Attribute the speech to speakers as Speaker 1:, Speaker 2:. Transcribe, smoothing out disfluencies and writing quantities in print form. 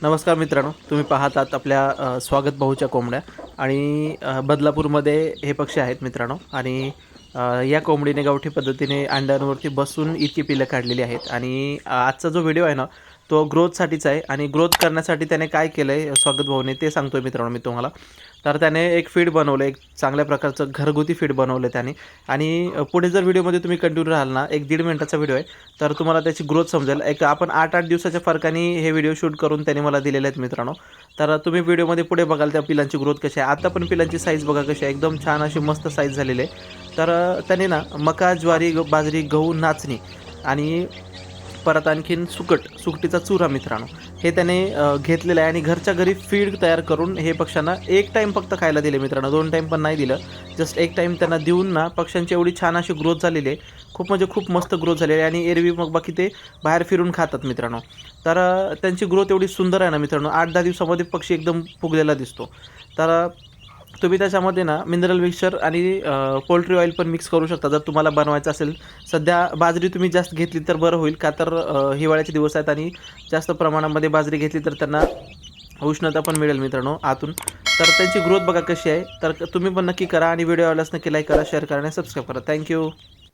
Speaker 1: नमस्कार मित्रांनो, तुम्ही पाहतात आपल्या स्वागत भाऊच्या कोंबड्या आणि बदलापूरमध्ये हे पक्षी आहेत मित्रांनो. आणि या कोंबडीने गावठी पद्धतीने अंड्यांवरती बसून इतकी पिल्लं काढलेली आहेत. आणि आजचा जो व्हिडिओ आहे ना, तो ग्रोथसाठीच आहे. आणि ग्रोथ करण्यासाठी त्याने काय केलं आहे स्वागत भाऊने ते सांगतोय मित्रांनो मी तुम्हाला. तर त्याने एक फीड बनवलं, एक चांगल्या प्रकारचं घरगुती फीड बनवलं त्याने. आणि पुढे जर व्हिडिओमध्ये तुम्ही कंटिन्यू राहाल ना, 1-1.5 मिनिटाचा व्हिडिओ आहे, तर तुम्हाला त्याची ग्रोथ समजेल. एक आपण 8-8 दिवसाच्या फरकाने हे व्हिडिओ शूट करून त्याने मला दिलेले आहेत मित्रांनो. तर तुम्ही व्हिडिओमध्ये पुढे बघाल त्या पिलांची ग्रोथ कशी आहे. आता पण पिलांची साईज बघा कशी आहे, एकदम छान अशी मस्त साईज झालेली आहे. तर त्याने ना मका, ज्वारी, बाजरी, गहू, नाचणी आणि परत आणखीन सुकटीचा चुरा मित्रांनो, हे त्याने घेतलेलं आहे. आणि घरच्या घरी फीड तयार करून हे पक्ष्यांना एक टाईम फक्त खायला दिले मित्रांनो, 2 टाईम पण नाही दिलं. जस्ट एक टाईम त्यांना देऊन ना पक्ष्यांची एवढी छान अशी ग्रोथ झालेली आहे, खूप म्हणजे खूप मस्त ग्रोथ झालेली आहे. आणि एरवी मग बाकी ते बाहेर फिरून खातात मित्रांनो. तर त्यांची ग्रोथ एवढी सुंदर आहे ना मित्रांनो, 8-10 दिवसामध्ये पक्षी एकदम फुगलेला दिसतो. तर तुम्ही त्याच्यामध्ये ना मिनरल मिक्सचर आणि पोल्ट्री ऑइल पण मिक्स करू शकता जर तुम्हाला बनवायचं असेल. सध्या बाजरी तुम्ही जास्त घेतली तर बरं होईल, का तर हिवाळ्याचे दिवस आहेत आणि जास्त प्रमाणामध्ये बाजरी घेतली तर त्यांना उष्णता पण मिळेल मित्रांनो आतून. तर त्यांची ग्रोथ बघा कशी आहे. तर तुम्ही पण नक्की करा आणि व्हिडिओ आवडल्यास नक्की लाईक करा, शेअर करा आणि सबस्क्राईब करा. थँक्यू.